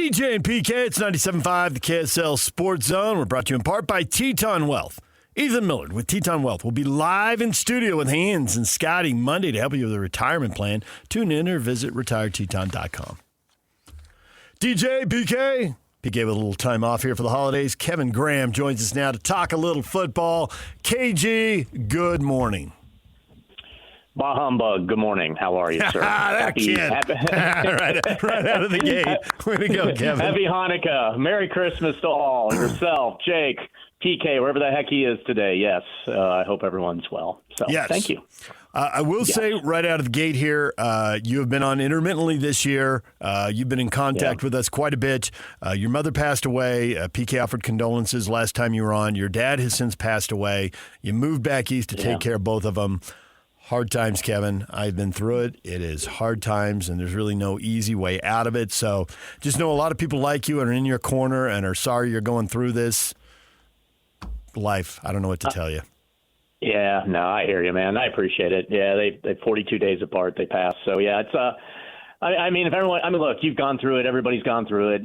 DJ and PK, it's 97.5, the KSL Sports Zone. We're brought to you in part by Teton Wealth. Ethan Millard with Teton Wealth will be live in studio with Hans and Scotty Monday to help you with a retirement plan. Tune in or visit retireteton.com. DJ, PK with a little time off here for the holidays. Kevin Graham joins us now to talk a little football. KG, good morning. Bah humbug. Good morning. How are you, sir? That kid. right out of the gate. Way to go, Kevin. Happy Hanukkah. Merry Christmas to all. Yourself, Jake, PK, wherever the heck he is today. Yes, I hope everyone's well. So, yes. Thank you. I will say right out of the gate here, you have been on intermittently this year. You've been in contact with us quite a bit. Your mother passed away. PK offered condolences last time you were on. Your dad has since passed away. You moved back east to take care of both of them. Hard times, Kevin. I've been through it. It is hard times, and there's really no easy way out of it. So just know a lot of people like you and are in your corner and are sorry you're going through this. Life. I don't know what to tell you. Yeah, no, I hear you, man. I appreciate it. Yeah, they 42 days apart, they passed. So, yeah, it's look, you've gone through it. Everybody's gone through it.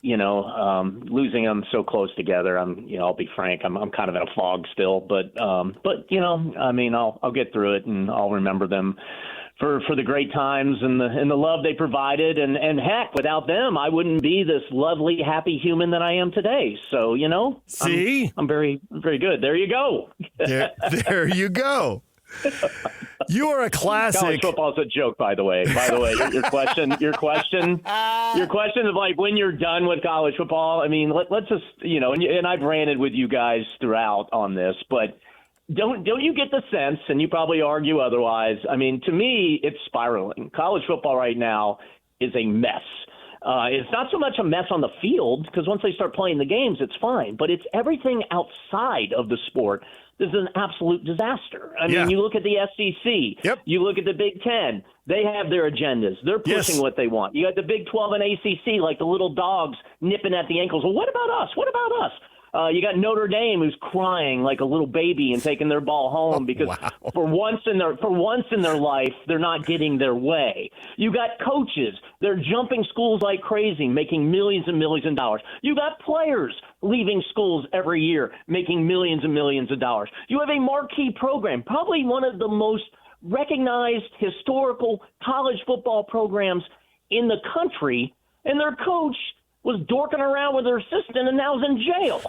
Losing them so close together, I'll be frank, I'm kind of in a fog still, but I'll get through it and I'll remember them for the great times and the love they provided. And heck, without them, I wouldn't be this lovely, happy human that I am today. So, see, I'm very, very good. There you go. there you go. You are a classic. College football is a joke, by the way. Your question of like when you're done with college football. I mean, let's just and I've ranted with you guys throughout on this, but don't you get the sense, and you probably argue otherwise? I mean, to me, it's spiraling. College football right now is a mess. It's not so much a mess on the field because once they start playing the games, it's fine. But it's everything outside of the sport. This is an absolute disaster. I mean, you look at the SEC. Yep. You look at the Big Ten. They have their agendas. They're pushing what they want. You got the Big 12 and ACC, like the little dogs nipping at the ankles. Well, what about us? What about us? You got Notre Dame, who's crying like a little baby and taking their ball home because for once in their life they're not getting their way. You got coaches, they're jumping schools like crazy, making millions and millions of dollars. You got players leaving schools every year, making millions and millions of dollars. You have a marquee program, probably one of the most recognized historical college football programs in the country, and their coach was dorking around with her assistant and now is in jail.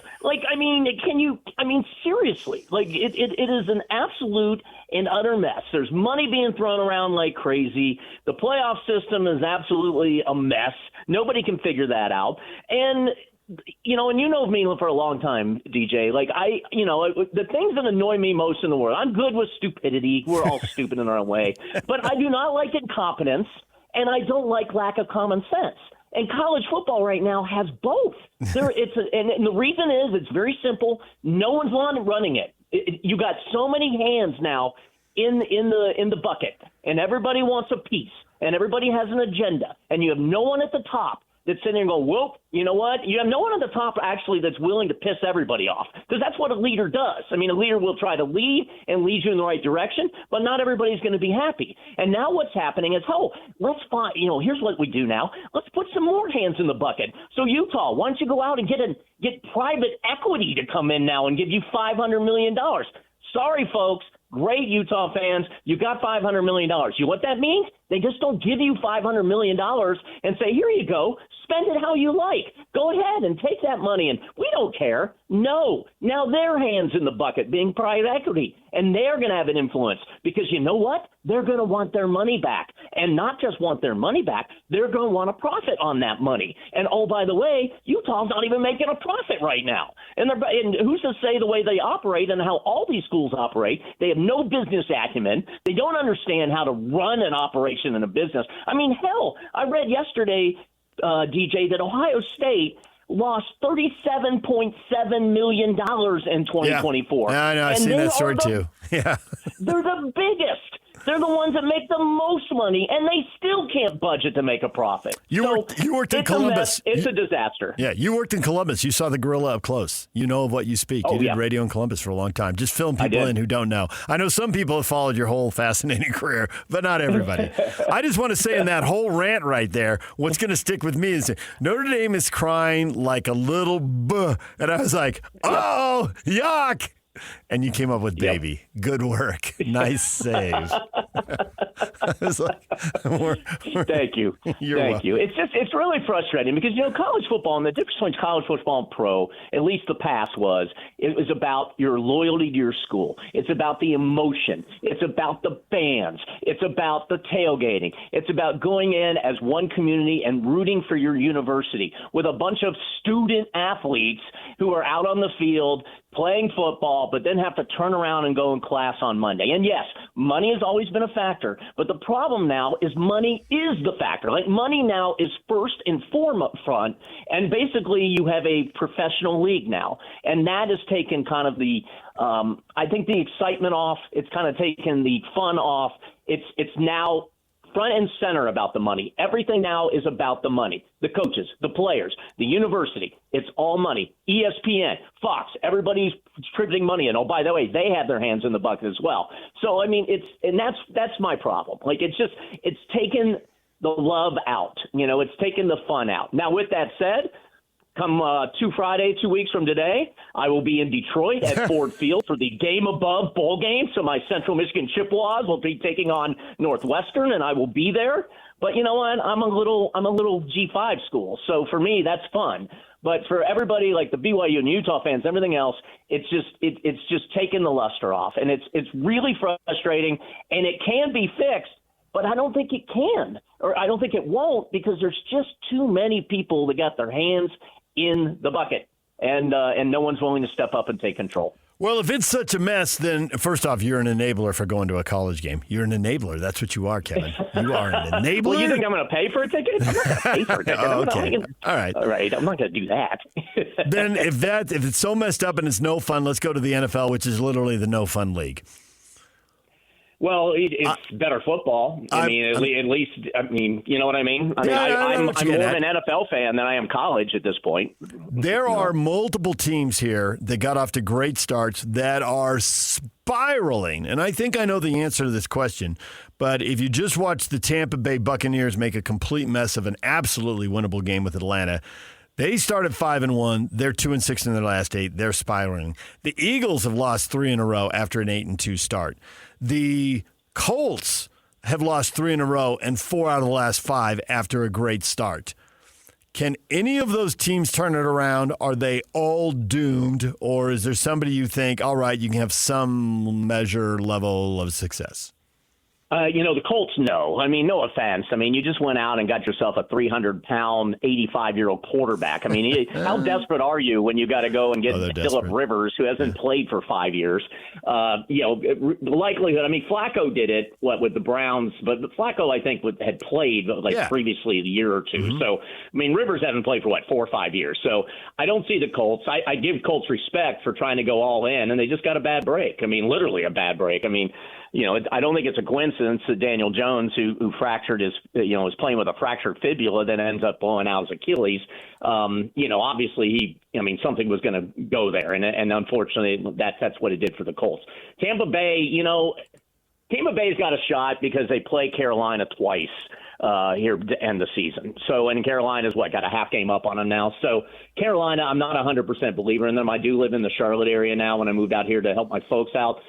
Seriously, it is an absolute and utter mess. There's money being thrown around like crazy. The playoff system is absolutely a mess. Nobody can figure that out. And, and you know me for a long time, DJ, the things that annoy me most in the world, I'm good with stupidity. We're all stupid in our own way, but I do not like incompetence and I don't like lack of common sense. And college football right now has both. And the reason is it's very simple. No one's running it. You got so many hands now in the bucket, and everybody wants a piece, and everybody has an agenda, and you have no one at the top that's sitting there and go, whoop, you know what? You have no one at the top actually that's willing to piss everybody off, because that's what a leader does. I mean, a leader will try to lead and lead you in the right direction, but not everybody's going to be happy. And now what's happening is, let's find, here's what we do now. Let's put some more hands in the bucket. So Utah, why don't you go out and get private equity to come in now and give you $500 million? Sorry, folks. Great, Utah fans. You got $500 million. You know what that means? They just don't give you $500 million and say, here you go. Spend it how you like. Go ahead and take that money, and we don't care. No. Now their hands in the bucket being private equity, and they're going to have an influence because you know what? They're going to want their money back, and not just want their money back. They're going to want a profit on that money. And, oh, by the way, Utah's not even making a profit right now. And who's to say the way they operate and how all these schools operate? They have no business acumen. They don't understand how to run an operation in a business. I mean, hell, I read yesterday, DJ, that Ohio State lost $37.7 million in 2024. Yeah, I know. I've seen that story too. Yeah. They're the biggest. They're the ones that make the most money, and they still can't budget to make a profit. You worked in Columbus. It's a disaster. Yeah, you worked in Columbus. You saw the gorilla up close. You know of what you speak. You did radio in Columbus for a long time. Just filling people in who don't know. I know some people have followed your whole fascinating career, but not everybody. I just want to say in that whole rant right there, what's going to stick with me is Notre Dame is crying like a little buh. And I was like, oh, yuck. And you came up with baby. Yep. Good work. Nice save. I was like, Thank you. Thank you. It's really frustrating because, college football and the difference between college football and pro, at least the past it was about your loyalty to your school. It's about the emotion. It's about the fans. It's about the tailgating. It's about going in as one community and rooting for your university with a bunch of student athletes who are out on the field playing football, but then have to turn around and go in class on Monday. And yes, money has always been a factor, but the problem now is money is the factor. Like money now is first and forefront, and basically you have a professional league now, and that has taken kind of the I think the excitement off. It's kind of taken the fun off. It's now front and center about the money. Everything now is about the money. The coaches, the players, the university. It's all money. ESPN, Fox, everybody's contributing money. And, oh, by the way, they have their hands in the bucket as well. So, I mean, that's my problem. Like, it's taken the love out. It's taken the fun out. Now, with that said, come Friday, 2 weeks from today, I will be in Detroit at Ford Field for the Game Above bowl game. So my Central Michigan Chippewas will be taking on Northwestern, and I will be there. But you know what? I'm a little G5 school, so for me that's fun. But for everybody like the BYU and Utah fans, everything else, it's just taking the luster off, and it's really frustrating. And it can be fixed, but I don't think it can, or I don't think it won't, because there's just too many people that got their hands in the bucket, and no one's willing to step up and take control. Well, if it's such a mess, then first off, you're an enabler for going to a college game. You're an enabler. That's what you are, Kevin. You are an enabler. Well, you think I'm going to pay for a ticket? I'm not going to pay for a ticket. Okay. All right. All right. I'm not going to do that. Then if it's so messed up and it's no fun, let's go to the NFL, which is literally the no fun league. Well, it's better football. At least, you know what I mean? I'm more of an NFL fan than I am college at this point. There are multiple teams here that got off to great starts that are spiraling. And I think I know the answer to this question. But if you just watch the Tampa Bay Buccaneers make a complete mess of an absolutely winnable game with Atlanta, they started 5-1. They're 2-6 in their last 8. They're spiraling. The Eagles have lost 3 in a row after an 8-2 start. The Colts have lost 3 in a row and 4 out of the last 5 after a great start. Can any of those teams turn it around? Are they all doomed? Or is there somebody you think, all right, you can have some measure level of success? The Colts, no. No offense. You just went out and got yourself a 300-pound, 85-year-old quarterback. How desperate are you when you got to go and get Phillip Rivers, who hasn't played for 5 years? The likelihood, Flacco did it, with the Browns, but Flacco, I think, had played previously a year or two. Mm-hmm. So, Rivers hasn't played for, 4 or 5 years. So I don't see the Colts. I give Colts respect for trying to go all in, and they just got a bad break. Literally a bad break. I don't think it's a coincidence that Daniel Jones, who fractured was playing with a fractured fibula, then ends up blowing out his Achilles. Obviously something was going to go there, and unfortunately that's what it did for the Colts. Tampa Bay's got a shot because they play Carolina twice here to end the season. So, and Carolina's got a half game up on them now. So Carolina, I'm not 100% believer in them. I do live in the Charlotte area now when I moved out here to help my folks out.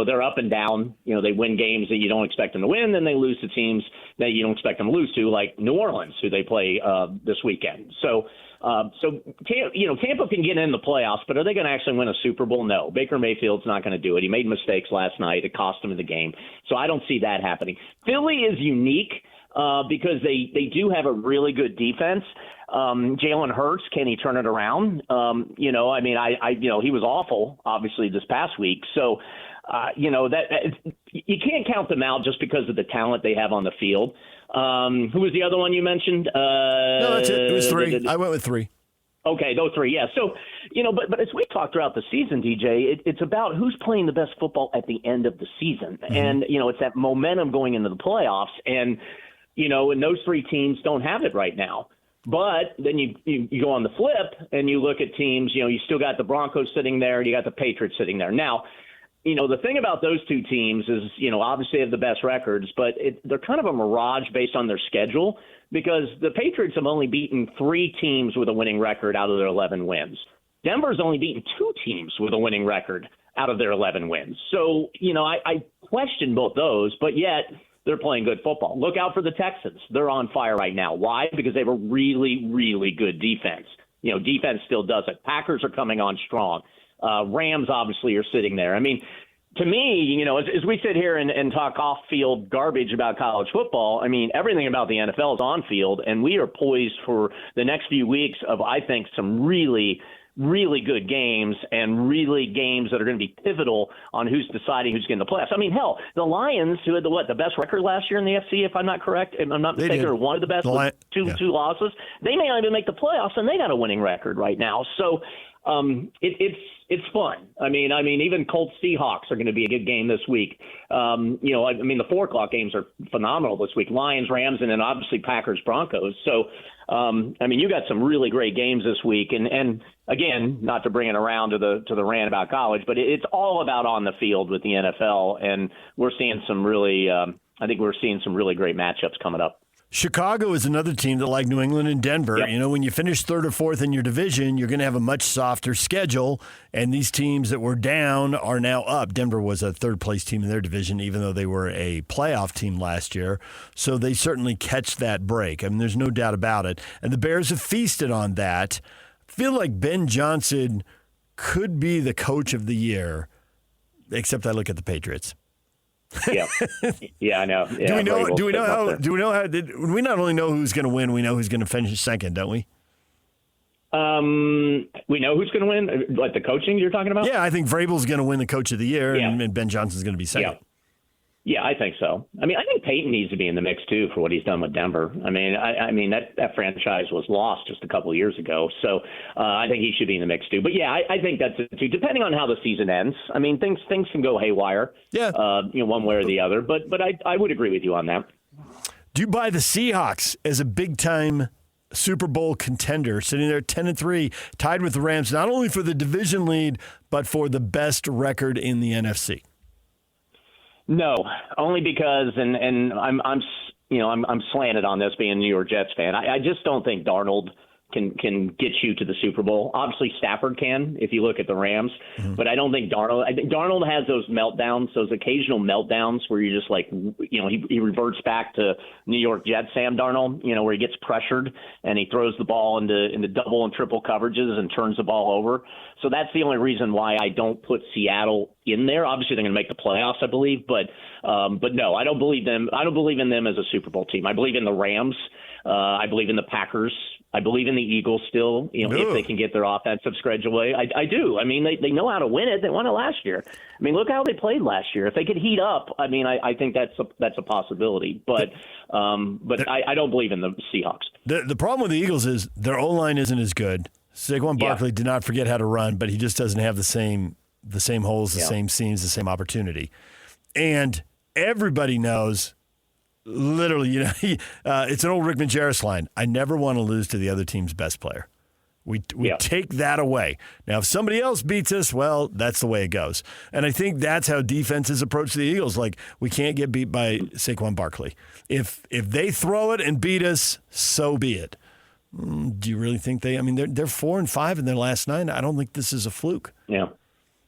They're up and down. They win games that you don't expect them to win, then they lose to teams that you don't expect them to lose to, like New Orleans, who they play this weekend. So Tampa can get in the playoffs, but are they going to actually win a Super Bowl? No. Baker Mayfield's not going to do it. He made mistakes last night. It cost him in the game. So I don't see that happening. Philly is unique because they do have a really good defense. Jalen Hurts, can he turn it around? He was awful, obviously, this past week. So, you can't count them out just because of the talent they have on the field. Who was the other one you mentioned? No, that's it. It was 3. I went with 3. Okay, those three, yeah. So, but as we talked throughout the season, DJ, it's about who's playing the best football at the end of the season. Mm-hmm. And, it's that momentum going into the playoffs. And, and those three teams don't have it right now. But then you go on the flip and you look at teams, you still got the Broncos sitting there, you got the Patriots sitting there. Now, the thing about those two teams is, obviously they have the best records, but they're kind of a mirage based on their schedule because the Patriots have only beaten 3 teams with a winning record out of their 11 wins. Denver's only beaten 2 teams with a winning record out of their 11 wins. So, I question both those, but yet they're playing good football. Look out for the Texans. They're on fire right now. Why? Because they have a really, really good defense. Defense still does it. Packers are coming on strong. Rams obviously are sitting there. I mean, to me, as we sit here and talk off-field garbage about college football, I mean, everything about the NFL is on-field, and we are poised for the next few weeks of, I think, some really, really good games and really games that are going to be pivotal on who's deciding who's getting the playoffs. I mean, hell, the Lions, who had the best record last year in the FC, if I'm not correct, if I'm not mistaken, or one of the best with two losses, they may not even make the playoffs, and they got a winning record right now. So it's fun. I mean, even Colts Seahawks are going to be a good game this week. The 4:00 games are phenomenal this week. Lions, Rams, and then obviously Packers, Broncos. So, you got some really great games this week. And again, not to bring it around to the rant about college, but it's all about on the field with the NFL. And we're seeing some really, I think we're seeing some really great matchups coming up. Chicago is another team that, like New England and Denver, yep. When you finish 3rd or 4th in your division, you're going to have a much softer schedule, and these teams that were down are now up. Denver was a 3rd-place team in their division, even though they were a playoff team last year, so they certainly catch that break. I mean, there's no doubt about it, and the Bears have feasted on that. I feel like Ben Johnson could be the coach of the year, except I look at the Patriots. Yeah, I know. Yeah, do we know how? We not only know who's going to win, we know who's going to finish second, don't we? We know who's going to win. Like the coaching you're talking about? Yeah, I think Vrabel's going to win the coach of the year, and Ben Johnson's going to be second. Yeah, I think so. I mean, I think Peyton needs to be in the mix too for what he's done with Denver. I mean, that franchise was lost just a couple of years ago, so I think he should be in the mix too. But yeah, I think that's it too. Depending on how the season ends, I mean, things can go haywire. Yeah, one way or the other. But I would agree with you on that. Do you buy the Seahawks as a big time Super Bowl contender, sitting there 10-3, tied with the Rams, not only for the division lead but for the best record in the NFC? No, only because, and I'm slanted on this being a New York Jets fan. I just don't think Darnold can get you to the Super Bowl. Obviously, Stafford can if you look at the Rams, but I don't think Darnold. I think Darnold has those meltdowns, those occasional meltdowns where you're just like, he reverts back to New York Jets Sam Darnold, where he gets pressured and he throws the ball into double and triple coverages and turns the ball over. So that's the only reason why I don't put Seattle in there. Obviously, they're going to make the playoffs, I believe, but no, I don't believe them. I don't believe in them as a Super Bowl team. I believe in the Rams. I believe in the Packers. I believe in the Eagles still, if they can get their offensive schedule away. I do. I mean, they know how to win it. They won it last year. I mean, look how they played last year. If they could heat up, I mean, I think that's a possibility. But I don't believe in the Seahawks. The problem with the Eagles is their O-line isn't as good. Saquon Barkley did not forget how to run, but he just doesn't have the same holes, the same seams, the same opportunity. And everybody knows, literally, it's an old Rick Majerus line. I never want to lose to the other team's best player. We take that away. Now, if somebody else beats us, well, that's the way it goes. And I think that's how defenses approach the Eagles. Like, we can't get beat by Saquon Barkley. If they throw it and beat us, so be it. Do you really think they're 4-5 in their last 9? I don't think this is a fluke. Yeah.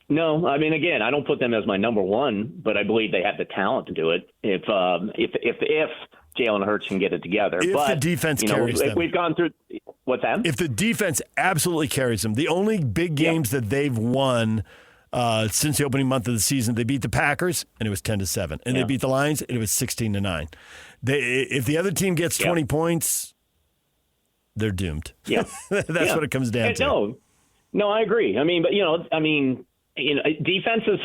No, I mean, again, I don't put them as my number one, but I believe they have the talent to do it if Jalen Hurts can get it together. If the defense carries them. We've gone through – what's that? If the defense absolutely carries them. The only big games that they've won since the opening month of the season, they beat the Packers, and it was 10-7. And they beat the Lions, and it was 16-9. If the other team gets 20 points, they're doomed. Yeah. That's what it comes down to. No, I agree. I mean, but, defenses,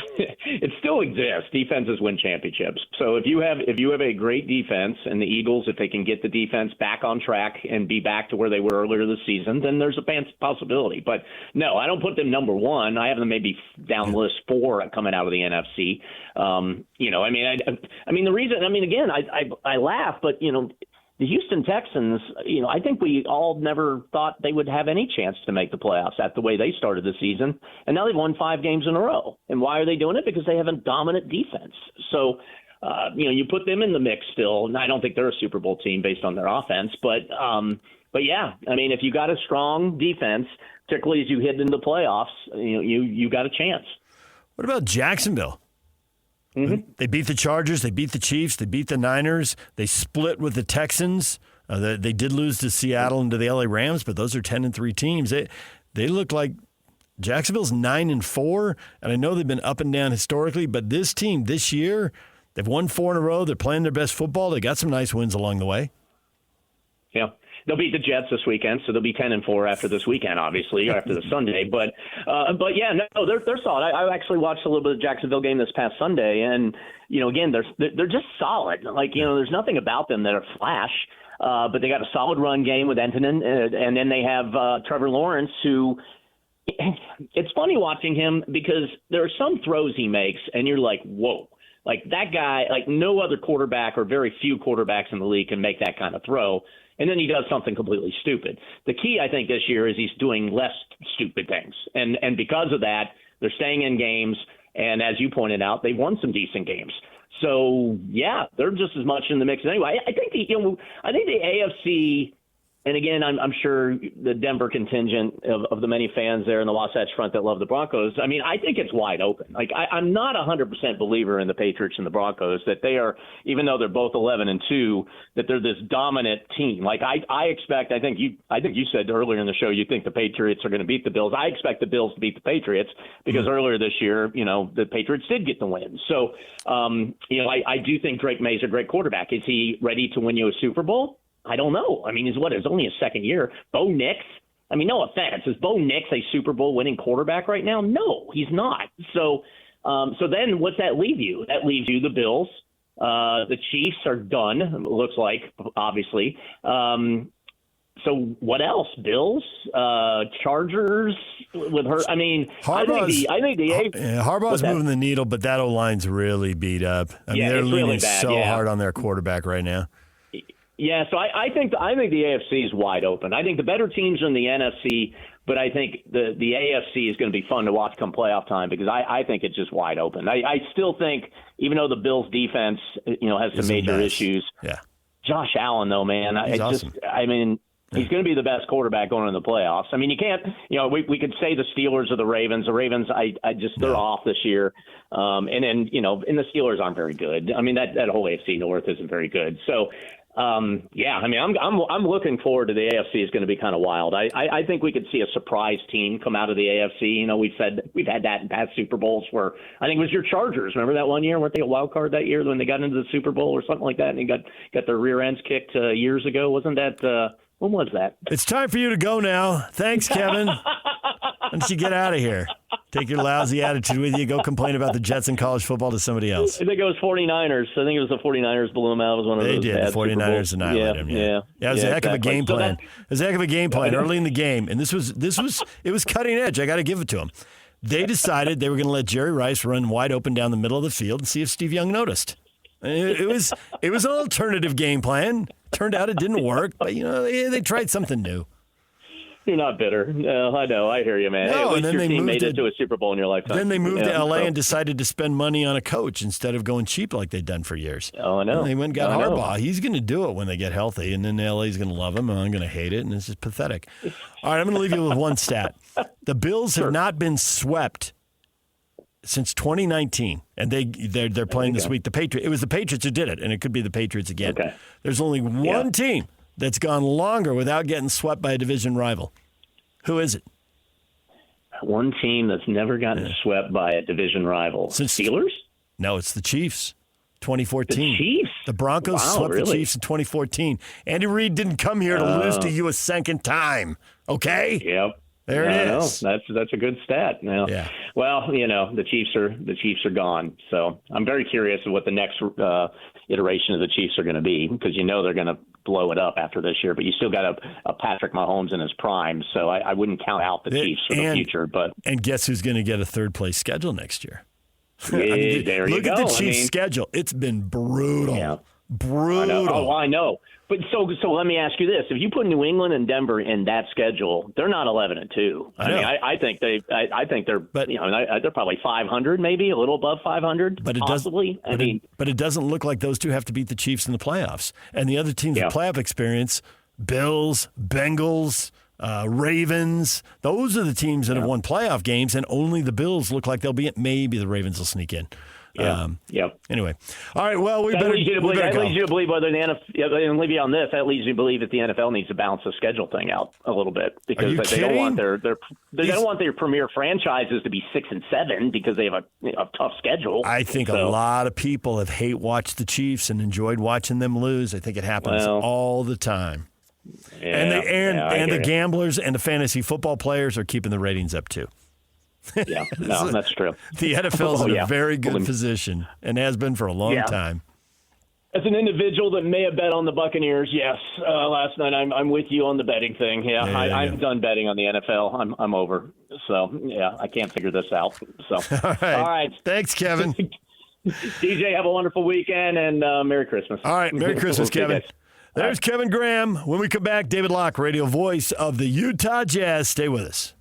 it still exists. Defenses win championships. So if you have a great defense, and the Eagles, if they can get the defense back on track and be back to where they were earlier this season, then there's a possibility. But no, I don't put them number one. I have them maybe down list 4 coming out of the NFC. The reason, again, I laugh, but the Houston Texans, I think we all never thought they would have any chance to make the playoffs at the way they started the season. And now they've won 5 games in a row. And why are they doing it? Because they have a dominant defense. So, you put them in the mix still. And I don't think they're a Super Bowl team based on their offense. But yeah, if you got a strong defense, particularly as you head into the playoffs, you got a chance. What about Jacksonville? Mm-hmm. They beat the Chargers. They beat the Chiefs. They beat the Niners. They split with the Texans. They did lose to Seattle and to the LA Rams, but those are 10-3 teams. They look like Jacksonville's 9-4, and I know they've been up and down historically, but this team this year, they've won 4 in a row. They're playing their best football. They got some nice wins along the way. Yeah. They'll beat the Jets this weekend, so they'll be 10-4 after this weekend, obviously, after the Sunday. But yeah, no, they're solid. I actually watched a little bit of the Jacksonville game this past Sunday, and again, they're just solid. There's nothing about them that are flash, but they got a solid run game with Antonin, and then they have Trevor Lawrence, who. It's funny watching him because there are some throws he makes, and you're like, whoa. Like that guy, like no other quarterback or very few quarterbacks in the league can make that kind of throw. And then he does something completely stupid. The key, I think, this year is he's doing less stupid things. And because of that, they're staying in games. And as you pointed out, they won some decent games. So, yeah, they're just as much in the mix as anyway. I think the AFC, and again, I'm sure the Denver contingent of the many fans there in the Wasatch Front that love the Broncos, I think it's wide open. Like, I'm not 100% believer in the Patriots and the Broncos, that they are, even though they're both 11-2, that they're this dominant team. Like, I expect, I think you said earlier in the show, you think the Patriots are going to beat the Bills. I expect the Bills to beat the Patriots because earlier this year, the Patriots did get the win. So, I do think Drake May's a great quarterback. Is he ready to win you a Super Bowl? I don't know. It's only his second year. Bo Nix, no offense. Is Bo Nix a Super Bowl winning quarterback right now? No, he's not. So then what's that leave you? That leaves you the Bills. The Chiefs are done, it looks like, obviously. So what else? Bills, Chargers with her. I think Harbaugh's moving the needle, but that O-line's really beat up. They're leaning really so hard on their quarterback right now. Yeah, so I think the AFC is wide open. I think the better teams are in the NFC, but I think the AFC is going to be fun to watch come playoff time because I think it's just wide open. I still think, even though the Bills' defense has some major issues, Josh Allen though, man, he's awesome. He's going to be the best quarterback going into the playoffs. You can't, we could say the Steelers or the Ravens. The Ravens, they're off this year. And then, and the Steelers aren't very good. That whole AFC North isn't very good. So, I'm looking forward to the AFC. Is going to be kind of wild. I think we could see a surprise team come out of the AFC. We've had that in past Super Bowls where I think it was your Chargers. Remember that one year? Weren't they a wild card that year when they got into the Super Bowl or something like that? And they got their rear ends kicked years ago. Wasn't that? When was that? It's time for you to go now. Thanks, Kevin. Why don't you get out of here? Take your lousy attitude with you. Go complain about the Jets in college football to somebody else. I think it was 49ers. I think it was the 49ers blew them out. It was one of those. They did. The 49ers annihilated them. Yeah, it was a heck of a game plan. It was a heck of a game plan early in the game, and it was cutting edge. I got to give it to them. They decided they were going to let Jerry Rice run wide open down the middle of the field and see if Steve Young noticed. It was an alternative game plan. Turned out it didn't work, but they tried something new. You're not bitter. No, I know. I hear you, man. No, hey, and then your team made it to a Super Bowl in your lifetime. Then they moved to L.A. and decided to spend money on a coach instead of going cheap like they'd done for years. Oh, I know. And they went and got Harbaugh. He's going to do it when they get healthy, and then L.A.'s going to love him, and I'm going to hate it, and it's just pathetic. All right, I'm going to leave you with one stat. The Bills have not been swept since 2019, and they're playing this week. It was the Patriots who did it, and it could be the Patriots again. Okay. There's only one team that's gone longer without getting swept by a division rival. Who is it? One team that's never gotten swept by a division rival. Steelers? No, it's the Chiefs. 2014. The Chiefs? The Broncos swept the Chiefs in 2014. Andy Reid didn't come here to lose to you a second time. Okay? Yep. There it is. That's a good stat. Now, yeah. Well, the Chiefs are gone. So I'm very curious of what the next iteration of the Chiefs are going to be, because they're going to blow it up after this year. But you still got a Patrick Mahomes in his prime, so I wouldn't count out the Chiefs for the future. And guess who's going to get a third place schedule next year? Yeah, there you go. Look at the Chiefs' schedule. It's been brutal. Yeah. Brutal. I know. But so let me ask you this: if you put New England and Denver in that schedule, they're not 11-2. I think they're they're probably 500, maybe a little above 500, but possibly. But it doesn't look like those two have to beat the Chiefs in the playoffs. And the other teams with playoff experience, Bills, Bengals, Ravens, those are the teams that have won playoff games, and only the Bills look like they'll be it. Maybe the Ravens will sneak in. Anyway, all right. Well, that leads you to believe whether the NFL. And leave you on this. That leads you to believe that the NFL needs to balance the schedule thing out a little bit, because they don't want their premier franchises to be 6-7 because they have a tough schedule. I think a lot of people have watched the Chiefs and enjoyed watching them lose. I think it happens all the time. Yeah, and the gamblers and the fantasy football players are keeping the ratings up too. Yeah, no, that's true. The NFL is in a very good position and has been for a long time. As an individual that may have bet on the Buccaneers, yes, last night I'm with you on the betting thing. I'm done betting on the NFL. I'm over. So I can't figure this out. So all right. Thanks, Kevin. DJ, have a wonderful weekend and Merry Christmas. All right, Merry Christmas, Kevin. There's Kevin Graham. When we come back, David Locke, radio voice of the Utah Jazz. Stay with us.